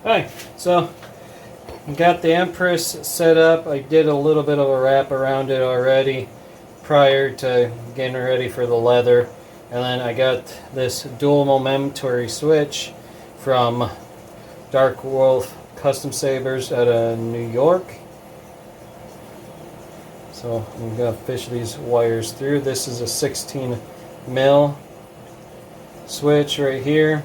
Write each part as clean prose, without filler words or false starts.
Hi, so got the Empress set up. I did a little bit of a wrap around it already prior to getting ready for the leather. And then I got this dual momentary switch from Dark Wolf Custom Sabers out of New York. So I'm going to fish these wires through. This is a 16 mil switch right here.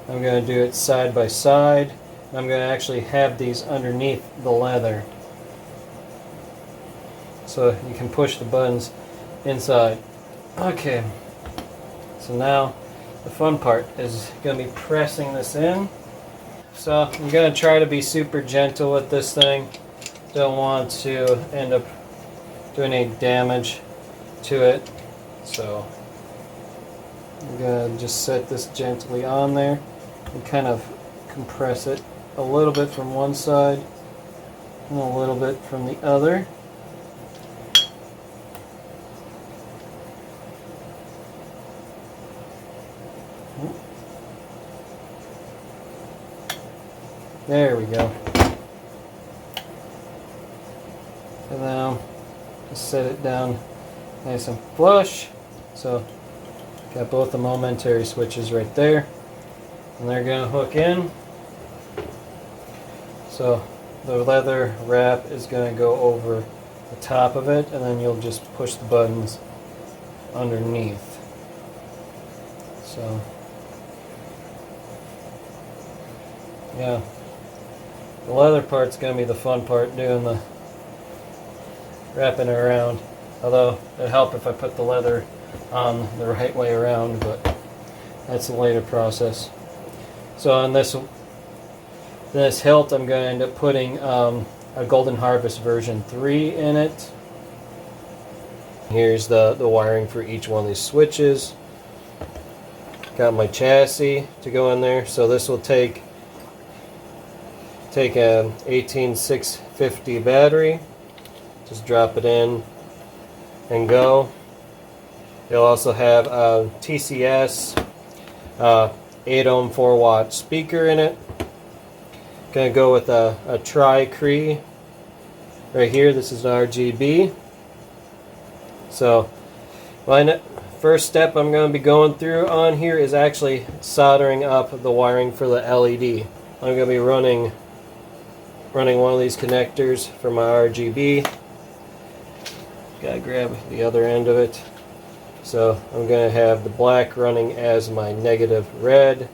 I'm going to do it side by side. I'm going to actually have these underneath the leather, so you can push the buttons inside. Okay, so now the fun part is going to be pressing this in. So I'm going to try to be super gentle with this thing. Don't want to end up doing any damage to it. So I'm going to just set this gently on there and kind of compress it a little bit from one side and a little bit from the other. There we go. And then I'll just set it down nice and flush. So got both the momentary switches right there, and they're going to hook in. So the leather wrap is going to go over the top of it, and then you'll just push the buttons underneath. So yeah, the leather part's going to be the fun part, doing the wrapping it around. Although it'd help if I put the leather on the right way around, but that's a later process. So on this hilt, I'm going to end up putting a Golden Harvest version 3 in it. Here's the wiring for each one of these switches. Got my chassis to go in there. So this will take a 18650 battery. Just drop it in and go. You'll also have a TCS 8 ohm 4 watt speaker in it. Gonna go with a tri-cree right here. This is an RGB. So my first step I'm going to be going through on here is actually soldering up the wiring for the LED. I'm going to be running one of these connectors for my RGB. Gotta grab the other end of it. So I'm going to have the black running as my negative red,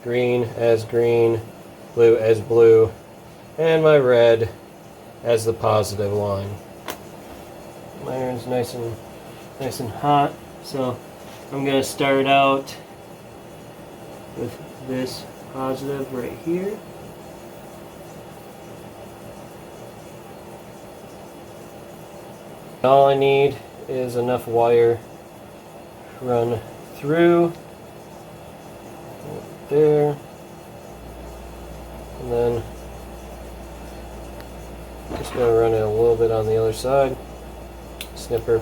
green as green, blue as blue, and my red as the positive line. My iron's nice and hot, so I'm going to start out with this positive right here. All I need is enough wire to run through right there, and then just going to run it a little bit on the other side. Snipper.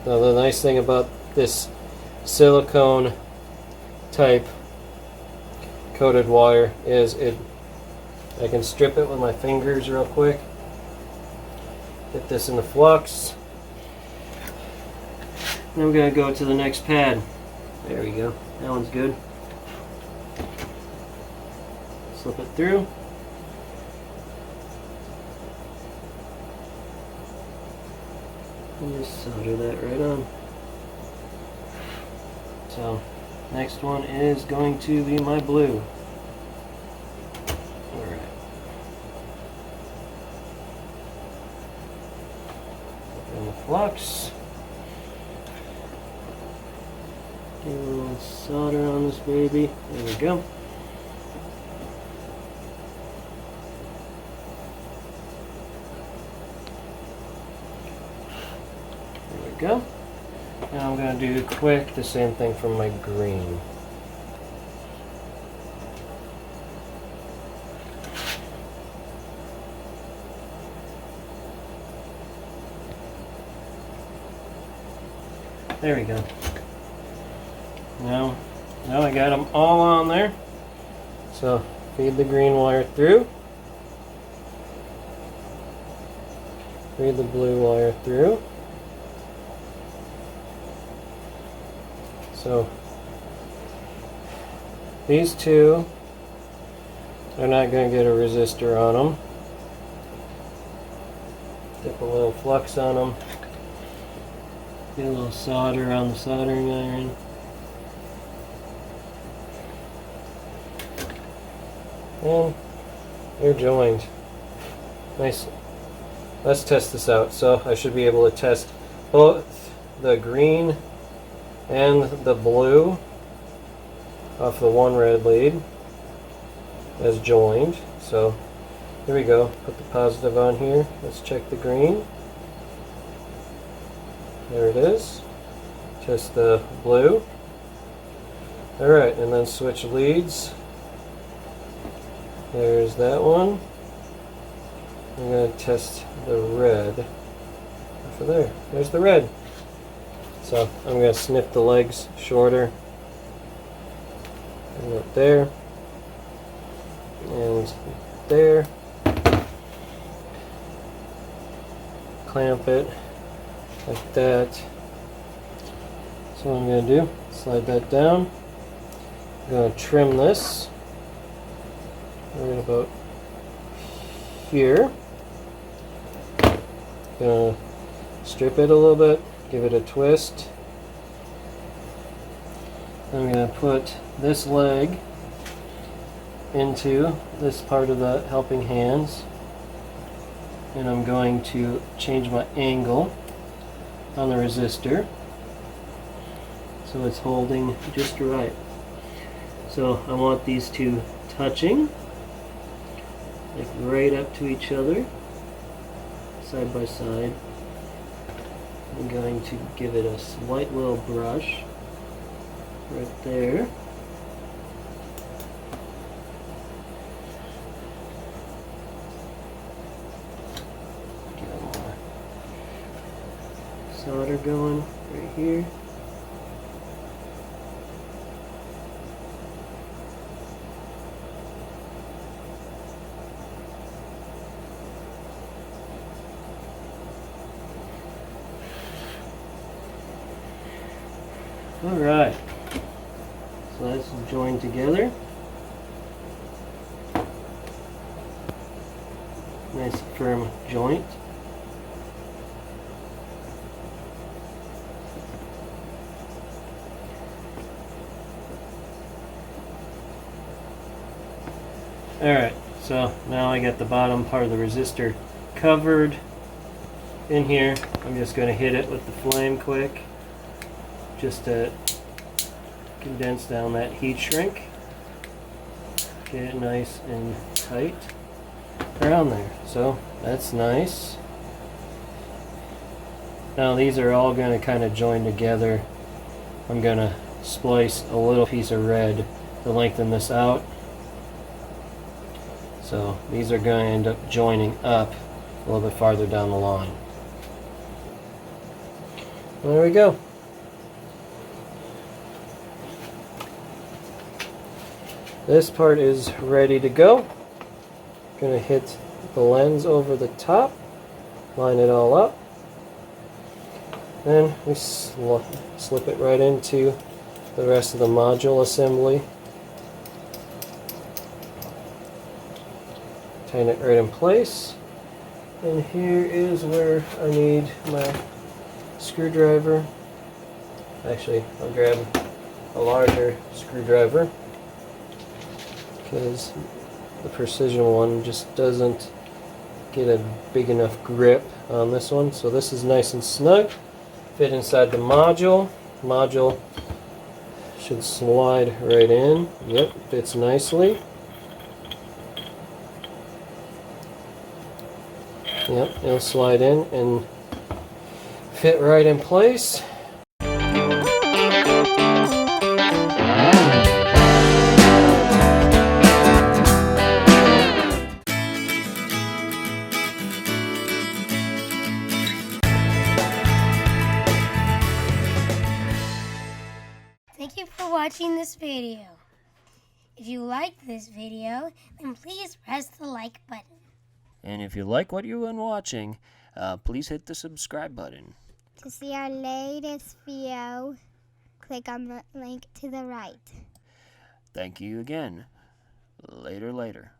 Now the nice thing about this silicone type coated wire is I can strip it with my fingers real quick. Get this in the flux. Then we're going to go to the next pad. There we go. That one's good. Slip it through. And just solder that right on. So, next one is going to be my blue. Alright. In the flux. Get a little solder on this baby. There we go. There we go. Now I'm going to do quick the same thing for my green. There we go. Now I got them all on there. So So feed the green wire through. Feed the blue wire through. So these two are not going to get a resistor on them. Dip a little flux on them. Get a little solder on the soldering iron. And they're joined. Nice. Let's test this out. So I should be able to test both the green and the blue off the one red lead as joined. So here we go. Put the positive on here. Let's check the green. There it is. Test the blue. Alright, and then switch leads. There's that one. I'm going to test the red. For there. There's the red. So I'm going to snip the legs shorter. And up there. And there. Clamp it like that. So what I'm going to do, slide that down. I'm going to trim this right about here. Gonna strip it a little bit, give it a twist. I'm going to put this leg into this part of the helping hands, and I'm going to change my angle on the resistor so it's holding just right. So I want these two touching, like right up to each other, side by side. I'm going to give it a slight little brush right there. Get more solder going right here. Alright, so that's joined together. Nice firm joint. Alright, so now I got the bottom part of the resistor covered in here. I'm just going to hit it with the flame quick, just to condense down that heat shrink. Get it nice and tight around there. So that's nice. Now these are all going to kind of join together. I'm going to splice a little piece of red to lengthen this out. So these are going to end up joining up a little bit farther down the line. There we go. This part is ready to go. Gonna hit the lens over the top, line it all up, then we slip it right into the rest of the module assembly. Tighten it right in place, and here is where I need my screwdriver. Actually, I'll grab a larger screwdriver, because the precision one just doesn't get a big enough grip on this one. So this is nice and snug. Fit inside the module. Module should slide right in. Yep, fits nicely. Yep, it'll slide in and fit right in place. Thank you for watching this video. If you liked this video, then please press the like button. And if you like what you've been watching, please hit the subscribe button. To see our latest video, click on the link to the right. Thank you again. Later.